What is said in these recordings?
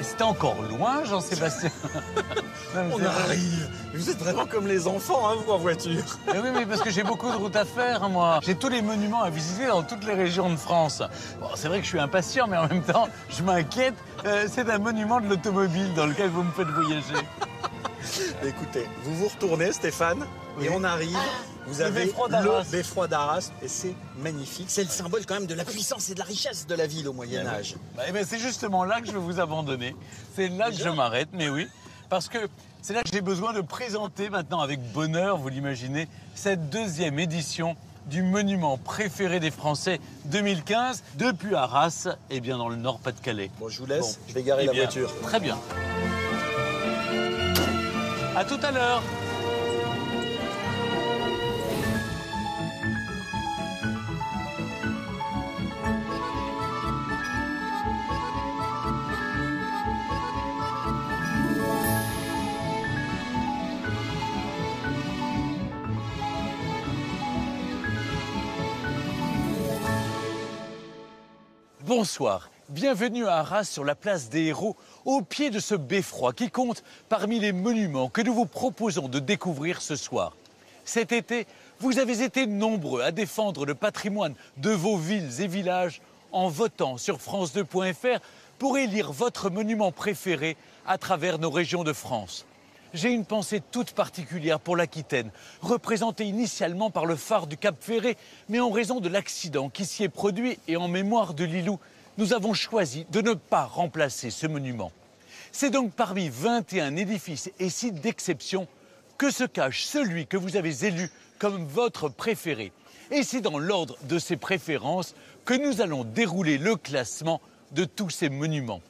C'était encore loin, Jean-Sébastien. On arrive. Vous êtes vraiment comme les enfants, hein, vous, en voiture. Mais oui, mais parce que j'ai beaucoup de routes à faire, hein, moi. J'ai tous les monuments à visiter dans toutes les régions de France. Bon, c'est vrai que je suis impatient, mais en même temps, je m'inquiète. C'est un monument de l'automobile dans lequel vous me faites voyager. Écoutez, vous vous retournez, Stéphane, oui. Et on arrive. Vous avez le beffroi d'Arras, et c'est magnifique. C'est le symbole quand même de la puissance et de la richesse de la ville au Moyen-Âge. C'est justement là que je vais vous abandonner. C'est là que je m'arrête, mais oui. Parce que c'est là que j'ai besoin de présenter maintenant avec bonheur, vous l'imaginez, cette deuxième édition du monument préféré des Français 2015, depuis Arras, et bien dans le Nord-Pas-de-Calais. Bon, je vous laisse, je vais garer la voiture. Très bien. À tout à l'heure. Bonsoir, bienvenue à Arras sur la place des Héros, au pied de ce beffroi qui compte parmi les monuments que nous vous proposons de découvrir ce soir. Cet été, vous avez été nombreux à défendre le patrimoine de vos villes et villages en votant sur France2.fr pour élire votre monument préféré à travers nos régions de France. J'ai une pensée toute particulière pour l'Aquitaine, représentée initialement par le phare du Cap Ferré, mais en raison de l'accident qui s'y est produit et en mémoire de Lilou, nous avons choisi de ne pas remplacer ce monument. C'est donc parmi 21 édifices et sites d'exception que se cache celui que vous avez élu comme votre préféré. Et c'est dans l'ordre de ces préférences que nous allons dérouler le classement de tous ces monuments.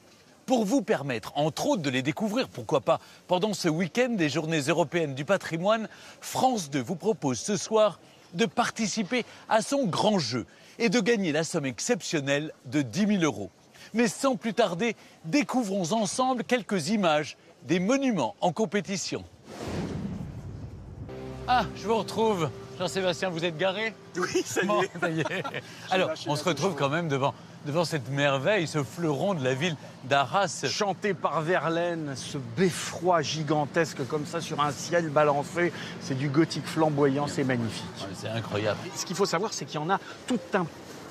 Pour vous permettre, entre autres, de les découvrir, pourquoi pas, pendant ce week-end des Journées européennes du patrimoine, France 2 vous propose ce soir de participer à son grand jeu et de gagner la somme exceptionnelle de 10 000 €. Mais sans plus tarder, découvrons ensemble quelques images des monuments en compétition. Ah, je vous retrouve. Jean-Sébastien, vous êtes garé? Oui, ça y est. Bon, ça y est. Alors, on se retrouve quand même devant cette merveille, ce fleuron de la ville d'Arras. Chanté par Verlaine, ce beffroi gigantesque comme ça sur un ciel balancé, c'est du gothique flamboyant, c'est magnifique. Ouais, c'est incroyable. Ce qu'il faut savoir, c'est qu'il y en a tout un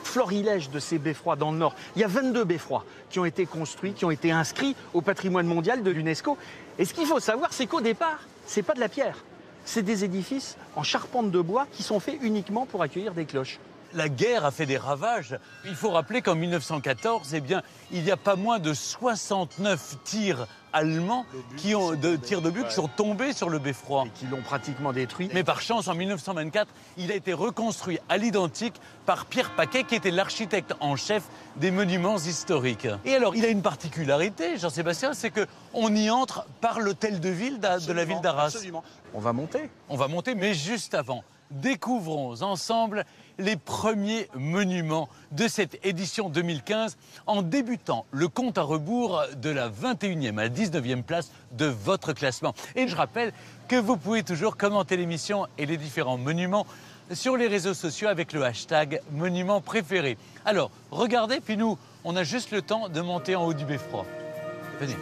florilège de ces beffrois dans le Nord. Il y a 22 beffrois qui ont été construits, qui ont été inscrits au patrimoine mondial de l'UNESCO. Et ce qu'il faut savoir, c'est qu'au départ, c'est pas de la pierre. C'est des édifices en charpente de bois qui sont faits uniquement pour accueillir des cloches. La guerre a fait des ravages. Il faut rappeler qu'en 1914, il y a pas moins de 69 tirs allemands qui sont tombés sur le beffroi. Et qui l'ont pratiquement détruit. Mais par chance, en 1924, il a été reconstruit à l'identique par Pierre Paquet, qui était l'architecte en chef des monuments historiques. Et alors, il a une particularité, Jean-Sébastien, c'est qu'on y entre par l'hôtel de ville de la ville d'Arras. Absolument. On va monter. On va monter, mais juste avant, découvrons ensemble les premiers monuments de cette édition 2015 en débutant le compte à rebours de la 21e à la 19e place de votre classement. Et je rappelle que vous pouvez toujours commenter l'émission et les différents monuments sur les réseaux sociaux avec le hashtag monument préféré. Alors, regardez, puis nous, on a juste le temps de monter en haut du beffroi. Venez.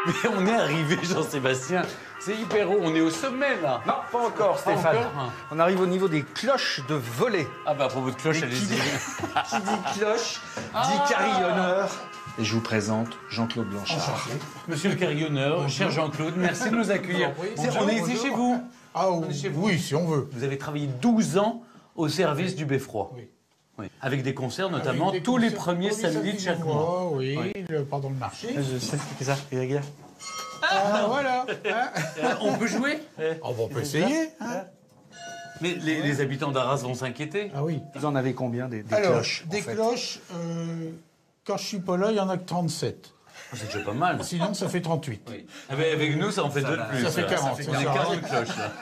Mais on est arrivé, Jean-Sébastien. C'est hyper haut. On est au sommet, là. Non, pas encore, Stéphane. Pas encore. On arrive au niveau des cloches de volet. Ah bah, à propos de cloche, allez-y. Qui dit cloche, dit carillonneur. Et je vous présente Jean-Claude Blanchard. Monsieur le carillonneur, cher Jean-Claude, merci de nous accueillir. On est ici chez vous. Ah oui, si on veut. Vous avez travaillé 12 ans au service du beffroi. Oui. Oui. Avec des concerts, notamment tous les premiers samedis de chaque mois. Oui, pardon, le marché. Je sais, c'est ça, regarde. Ah, voilà. On peut jouer On peut essayer. Mais les habitants d'Arras vont s'inquiéter. Ah oui. Vous en avez combien des Alors, cloches des cloches, quand je suis pas là, il y en a que 37. C'est déjà pas mal. Sinon, ça fait 38. Oui. Avec nous, ça en fait deux de plus. Ça fait 40. On est 40 cloches, là.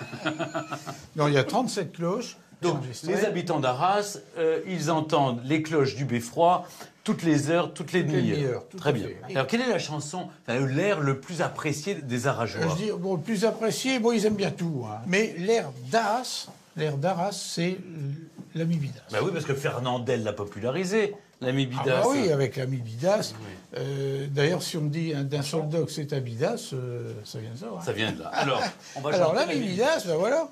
Non, il y a 37 cloches. Donc, les habitants d'Arras, ils entendent les cloches du beffroi toutes les heures, toutes les demi-heures. Très bien. fait. Alors, quelle est la chanson, l'air le plus apprécié des Arageois? Je dis, bon, le plus apprécié, bon, ils aiment bien tout. Hein. Mais l'air d'Arras, c'est l'ami Bidas. Bah oui, parce que Fernandel l'a popularisé, l'ami Bidas. Ah bah oui, avec l'ami Bidas. D'ailleurs, si on me dit d'un soldat que c'est à Bidas, ça vient de ça. Hein. Ça vient de là. Alors, on va Alors chanter l'ami Bidas, ben voilà.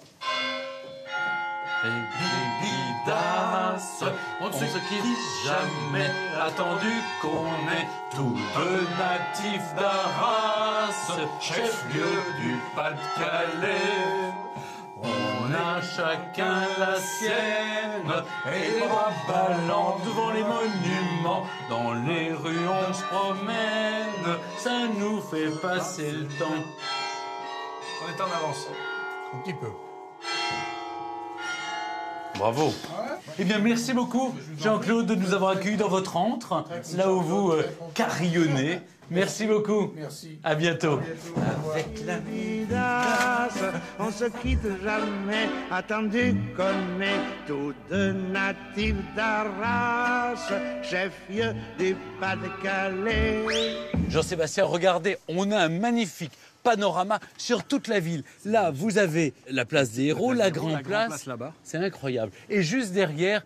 Bidas, on ne se quitte jamais, attendu qu'on est tous deux natifs d'Arras, chef-lieu du Pas-de-Calais. On a chacun la sienne, et les bras ballants devant les monuments. Dans les rues on se promène, ça nous fait passer le temps. On est en avance. Un petit peu. Bravo. Eh bien, merci beaucoup, Jean-Claude, de nous avoir accueillis dans votre antre, là où vous carillonnez. Merci beaucoup. Merci. À bientôt. Avec la Bidas, on se quitte jamais, attendu qu'on est tous deux natifs d'Arras, chef-lieu du Pas-de-Calais. Jean-Sébastien, regardez, on a un magnifique panorama sur toute la ville. Là, vous avez la place des Héros, la Grande Place là-bas. C'est incroyable. Et juste derrière,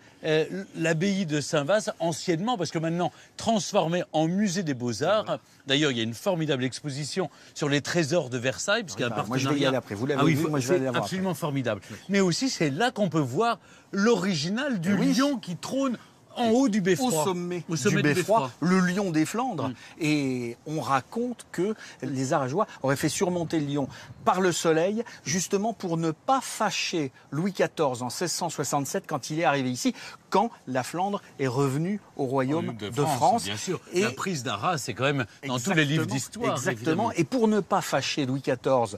l'abbaye de Saint-Vaast, anciennement, parce que maintenant transformée en musée des Beaux-Arts. D'ailleurs, il y a une formidable exposition sur les trésors de Versailles, puisqu'il y a un partenariat. Moi, je vais y aller après. Vous l'avez vu, moi, je vais c'est aller voir. absolument formidable. Mais aussi, c'est là qu'on peut voir l'original du lion qui trône en haut du beffroi. Au sommet du du beffroi, le lion des Flandres. Et on raconte que les Aragois auraient fait surmonter le lion par le soleil, justement pour ne pas fâcher Louis XIV en 1667 quand il est arrivé ici, quand la Flandre est revenue au royaume de France. Bien sûr. Et la prise d'Arras, c'est quand même dans tous les livres d'histoire. Exactement. Et pour ne pas fâcher Louis XIV,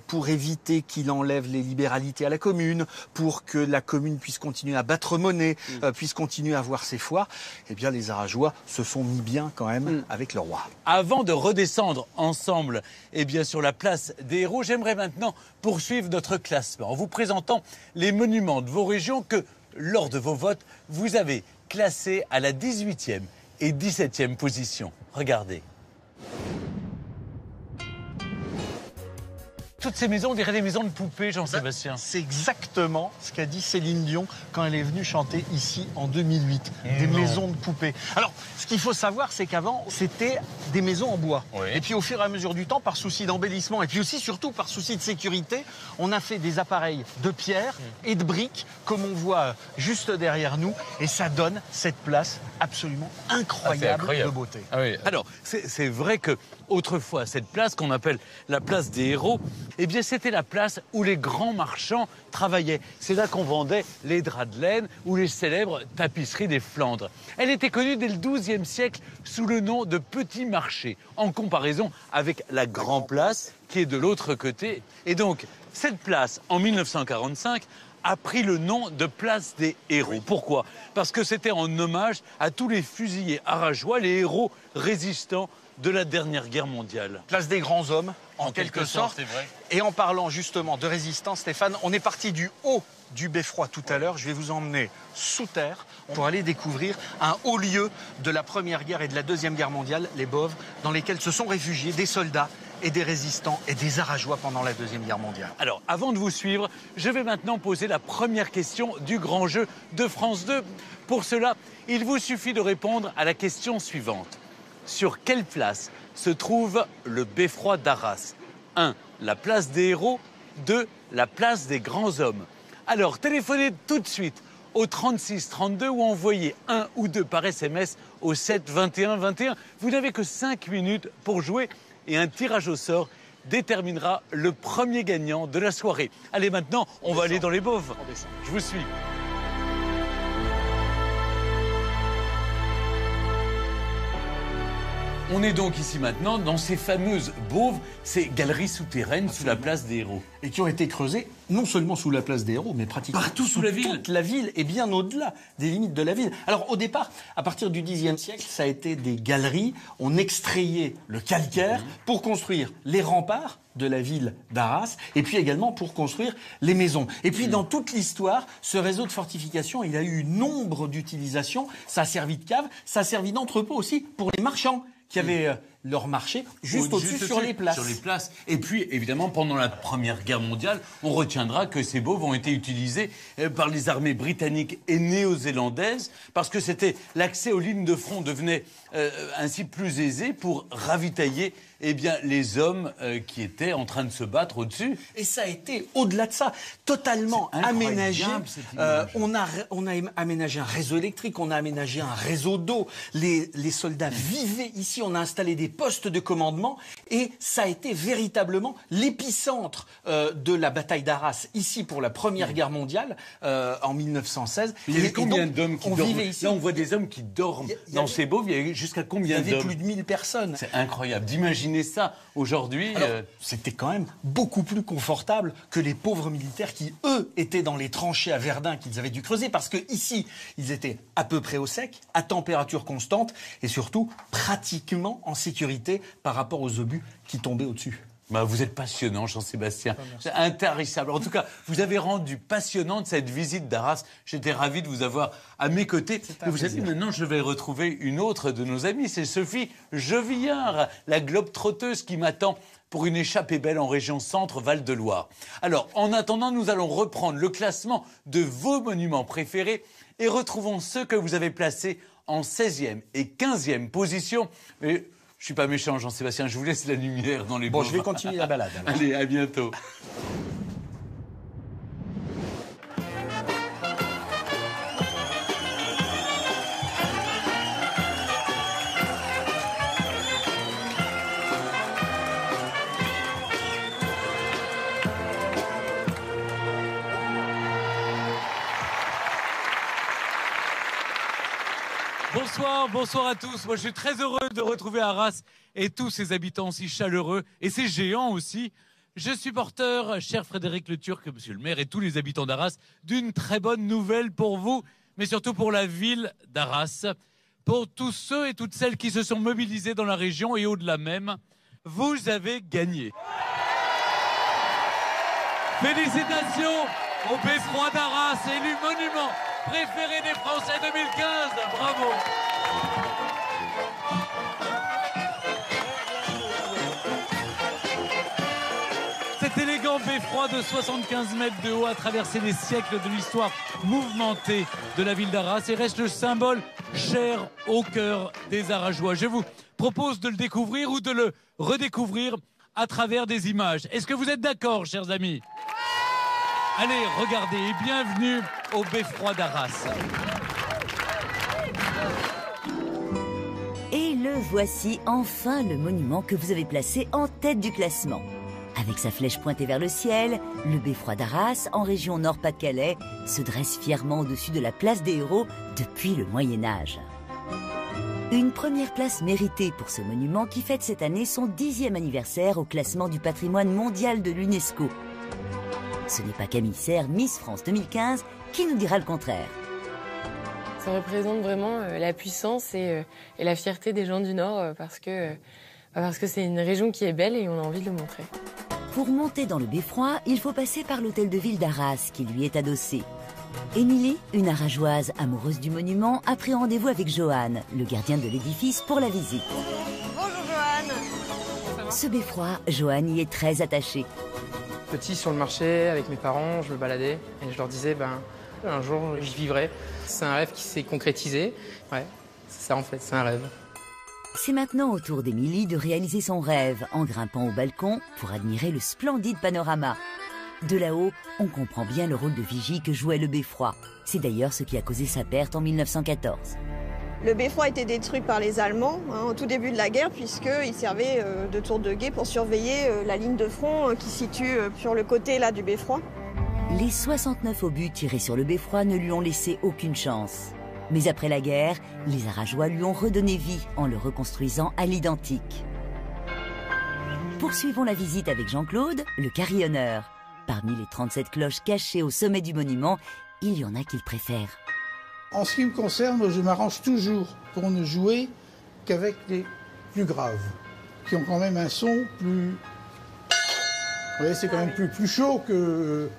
pour éviter qu'il enlève les libéralités à la commune, pour que la commune puisse continuer à battre monnaie, puisse continuer à avoir ses foires, eh bien les Aragois se sont mis bien quand même avec le roi. Avant de redescendre ensemble sur la place des Héros, j'aimerais maintenant poursuivre notre classement en vous présentant les monuments de vos régions que, lors de vos votes, vous avez classés à la 18e et 17e position. Regardez. Toutes ces maisons, on dirait des maisons de poupées, Jean-Sébastien. C'est exactement ce qu'a dit Céline Dion quand elle est venue chanter ici en 2008. Des maisons de poupées. Alors, ce qu'il faut savoir, c'est qu'avant, c'était des maisons en bois. Oui. Et puis, au fur et à mesure du temps, par souci d'embellissement, et puis aussi, surtout, par souci de sécurité, on a fait des appareils de pierre et de briques, comme on voit juste derrière nous. Et ça donne cette place absolument incroyable, de beauté. Ah oui. Alors, c'est vrai que autrefois, cette place qu'on appelle la place des Héros, eh bien, c'était la place où les grands marchands travaillaient. C'est là qu'on vendait les draps de laine ou les célèbres tapisseries des Flandres. Elle était connue dès le XIIe siècle sous le nom de Petit Marché, en comparaison avec la Grand Place qui est de l'autre côté. Et donc, cette place, en 1945, a pris le nom de place des Héros. Pourquoi? Parce que c'était en hommage à tous les fusiliers aragois, les héros résistants de la dernière guerre mondiale. Place des grands hommes, en quelque sorte. C'est vrai. Et en parlant justement de résistance, Stéphane, on est parti du haut du beffroi tout à l'heure. Je vais vous emmener sous terre pour aller découvrir un haut lieu de la Première Guerre et de la Deuxième Guerre mondiale, les Boves, dans lesquels se sont réfugiés des soldats et des résistants et des Aragois pendant la Deuxième Guerre mondiale. Alors, avant de vous suivre, je vais maintenant poser la première question du grand jeu de France 2. Pour cela, il vous suffit de répondre à la question suivante. Sur quelle place se trouve le beffroi d'Arras? 1. La place des Héros. 2. La place des grands hommes. Alors, téléphonez tout de suite au 36 32 ou envoyez 1 ou 2 par SMS au 7 21 21. Vous n'avez que 5 minutes pour jouer et un tirage au sort déterminera le premier gagnant de la soirée. Allez, maintenant, on va aller dans les Boves. Je vous suis. On est donc ici maintenant dans ces fameuses Boves, ces galeries souterraines sous la place des Héros. Et qui ont été creusées non seulement sous la place des Héros, mais pratiquement partout sous la ville. Toute la ville et bien au-delà des limites de la ville. Alors au départ, à partir du Xe siècle, ça a été des galeries. On extrayait le calcaire pour construire les remparts de la ville d'Arras et puis également pour construire les maisons. Et puis dans toute l'histoire, ce réseau de fortification, il a eu nombre d'utilisations. Ça a servi de cave, ça a servi d'entrepôt aussi pour les marchands qui avaient leur marché juste au-dessus sur les places. Sur les places. Et puis, évidemment, pendant la Première Guerre mondiale, on retiendra que ces bauves ont été utilisés par les armées britanniques et néo-zélandaises parce que l'accès aux lignes de front devenait ainsi plus aisé pour ravitailler les hommes qui étaient en train de se battre au-dessus. Et ça a été, au-delà de ça, totalement aménagé. On a aménagé un réseau électrique, on a aménagé un réseau d'eau. Les soldats vivaient ici, on a installé des postes de commandement et ça a été véritablement l'épicentre de la bataille d'Arras, ici pour la Première Guerre mondiale, en 1916. Il y avait combien d'hommes qui dorment ici. Là, on voit des hommes qui dorment dans ces bauves. Il y avait jusqu'à combien d'hommes? Il y avait plus de 1000 personnes. C'est incroyable d'imaginer ça aujourd'hui. C'était quand même beaucoup plus confortable que les pauvres militaires qui, eux, étaient dans les tranchées à Verdun qu'ils avaient dû creuser parce que ici, ils étaient à peu près au sec, à température constante et surtout pratiquement en sécurité par rapport aux obus qui tombaient au-dessus. Vous êtes passionnant, Jean-Sébastien. C'est intarissable. En tout cas, vous avez rendu passionnante cette visite d'Arras. J'étais ravi de vous avoir à mes côtés. Et vous savez, maintenant, je vais retrouver une autre de nos amies. C'est Sophie Jevillard, la globe-trotteuse qui m'attend pour une échappée belle en région Centre Val-de-Loire. Alors, en attendant, nous allons reprendre le classement de vos monuments préférés et retrouvons ceux que vous avez placés en 16e et 15e position. Mais je suis pas méchant, Jean-Sébastien, je vous laisse la lumière dans les Bon, je vais continuer la balade. Alors. Allez, à bientôt. Bonsoir à tous. Moi, je suis très heureux de retrouver Arras et tous ses habitants si chaleureux et ces géants aussi. Je suis porteur, cher Frédéric Le Turc, monsieur le maire et tous les habitants d'Arras, d'une très bonne nouvelle pour vous, mais surtout pour la ville d'Arras, pour tous ceux et toutes celles qui se sont mobilisés dans la région et au-delà même. Vous avez gagné. Félicitations au Beffroi d'Arras, élu monument préféré des Français 2015. Bravo. Cet élégant beffroi de 75 mètres de haut a traversé les siècles de l'histoire mouvementée de la ville d'Arras et reste le symbole cher au cœur des Arageois. Je vous propose de le découvrir ou de le redécouvrir à travers des images. Est-ce que vous êtes d'accord, chers amis ? Allez, regardez et bienvenue au Beffroi d'Arras. Et le voici enfin le monument que vous avez placé en tête du classement. Avec sa flèche pointée vers le ciel, le Beffroi d'Arras, en région Nord-Pas-de-Calais, se dresse fièrement au-dessus de la place des Héros depuis le Moyen-Âge. Une première place méritée pour ce monument qui fête cette année son 10e anniversaire au classement du patrimoine mondial de l'UNESCO. Ce n'est pas Camille Serre, Miss France 2015, qui nous dira le contraire. Ça représente vraiment la puissance et la fierté des gens du Nord parce que c'est une région qui est belle et on a envie de le montrer. Pour monter dans le Beffroi, il faut passer par l'hôtel de ville d'Arras qui lui est adossé. Émilie, une Arageoise amoureuse du monument, a pris rendez-vous avec Johan, le gardien de l'édifice, pour la visite. Bonjour Johan. Ce Beffroi, Johan y est très attaché. Petit sur le marché avec mes parents, je me baladais et je leur disais un jour j'y vivrai. C'est un rêve qui s'est concrétisé. Ouais, c'est ça en fait, c'est un rêve. C'est maintenant au tour d'Émilie de réaliser son rêve en grimpant au balcon pour admirer le splendide panorama. De là-haut, on comprend bien le rôle de vigie que jouait le Beffroi. C'est d'ailleurs ce qui a causé sa perte en 1914. Le Beffroi a été détruit par les Allemands au tout début de la guerre puisqu'il servait de tour de guet pour surveiller la ligne de front qui se situe sur le côté là, du Beffroi. Les 69 obus tirés sur le Beffroi ne lui ont laissé aucune chance. Mais après la guerre, les Arageois lui ont redonné vie en le reconstruisant à l'identique. Poursuivons la visite avec Jean-Claude, le carillonneur. Parmi les 37 cloches cachées au sommet du monument, il y en a qu'il préfère. En ce qui me concerne, je m'arrange toujours pour ne jouer qu'avec les plus graves, qui ont quand même un son plus... Vous voyez, c'est quand même plus chaud que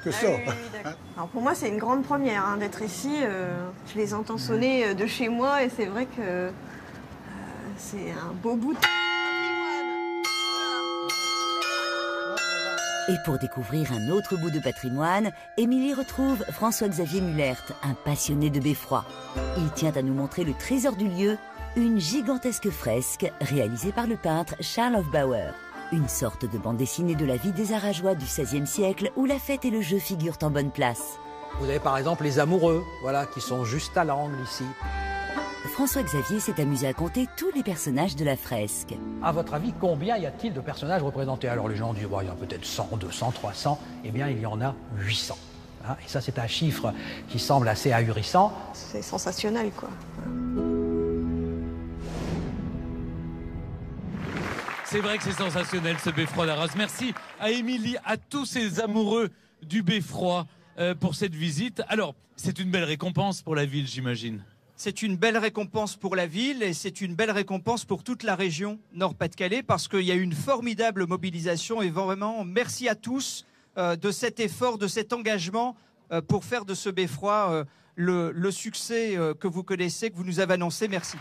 ça. Oui, alors pour moi, c'est une grande première d'être ici. Je les entends sonner de chez moi et c'est vrai que c'est un beau bout de patrimoine. Et pour découvrir un autre bout de patrimoine, Émilie retrouve François-Xavier Mullert, un passionné de beffroi. Il tient à nous montrer le trésor du lieu, une gigantesque fresque réalisée par le peintre Charles Hofbauer. Une sorte de bande dessinée de la vie des Arageois du XVIe siècle où la fête et le jeu figurent en bonne place. Vous avez par exemple les amoureux, voilà, qui sont juste à l'angle ici. François-Xavier s'est amusé à compter tous les personnages de la fresque. À votre avis, combien y a-t-il de personnages représentés? Alors les gens disent, bon, il y en a peut-être 100, 200, 300. Eh bien, il y en a 800. Hein, et ça, c'est un chiffre qui semble assez ahurissant. C'est sensationnel, quoi. C'est vrai que c'est sensationnel, ce beffroi d'Arras. Merci à Émilie, à tous ces amoureux du beffroi pour cette visite. Alors, c'est une belle récompense pour la ville, j'imagine. C'est une belle récompense pour la ville et c'est une belle récompense pour toute la région Nord-Pas-de-Calais parce qu'il y a eu une formidable mobilisation et vraiment merci à tous de cet effort, de cet engagement pour faire de ce beffroi le succès que vous connaissez, que vous nous avez annoncé. Merci.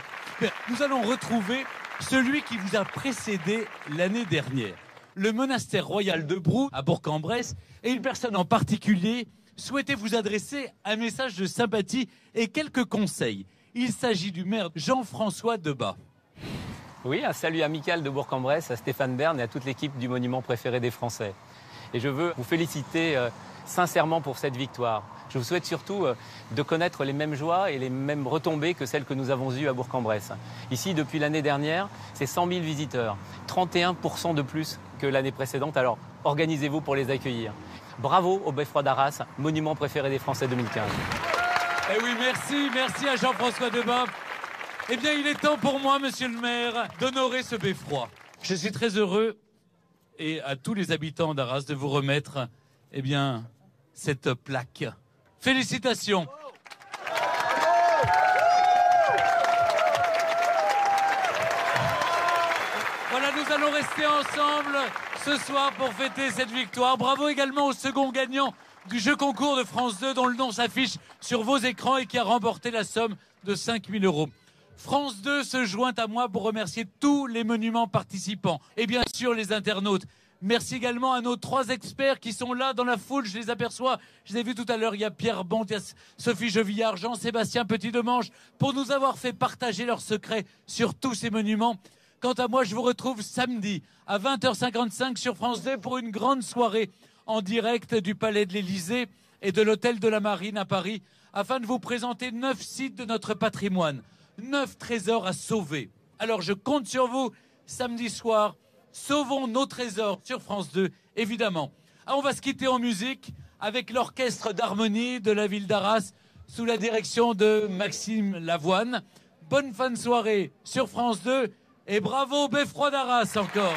Nous allons retrouver celui qui vous a précédé l'année dernière. Le monastère royal de Brou à Bourg-en-Bresse et une personne en particulier souhaitait vous adresser un message de sympathie et quelques conseils. Il s'agit du maire Jean-François Debat. Oui, un salut amical de Bourg-en-Bresse à Stéphane Bern et à toute l'équipe du monument préféré des Français. Et je veux vous féliciter sincèrement pour cette victoire. Je vous souhaite surtout de connaître les mêmes joies et les mêmes retombées que celles que nous avons eues à Bourg-en-Bresse. Ici, depuis l'année dernière, c'est 100 000 visiteurs, 31% de plus que l'année précédente. Alors, organisez-vous pour les accueillir. Bravo au beffroi d'Arras, monument préféré des Français 2015. Eh oui, merci à Jean-François Debat. Eh bien, il est temps pour moi, monsieur le maire, d'honorer ce beffroi. Je suis très heureux, et à tous les habitants d'Arras, de vous remettre, eh bien, cette plaque. Félicitations. Voilà, nous allons rester ensemble ce soir pour fêter cette victoire. Bravo également au second gagnant du jeu concours de France 2 dont le nom s'affiche sur vos écrans et qui a remporté la somme de 5 000 €. France 2 se joint à moi pour remercier tous les monuments participants et bien sûr les internautes. Merci également à nos 3 experts qui sont là dans la foule, je les aperçois. Je les ai vus tout à l'heure, il y a Pierre Bont, il y a Sophie Jevillard, Jean-Sébastien Petit-Demange pour nous avoir fait partager leurs secrets sur tous ces monuments. Quant à moi, je vous retrouve samedi à 20h55 sur France 2 pour une grande soirée en direct du Palais de l'Élysée et de l'Hôtel de la Marine à Paris afin de vous présenter 9 sites de notre patrimoine, 9 trésors à sauver. Alors je compte sur vous samedi soir. Sauvons nos trésors sur France 2, évidemment. Ah, on va se quitter en musique avec l'orchestre d'harmonie de la ville d'Arras sous la direction de Maxime Lavoine. Bonne fin de soirée sur France 2 et bravo au beffroi d'Arras encore.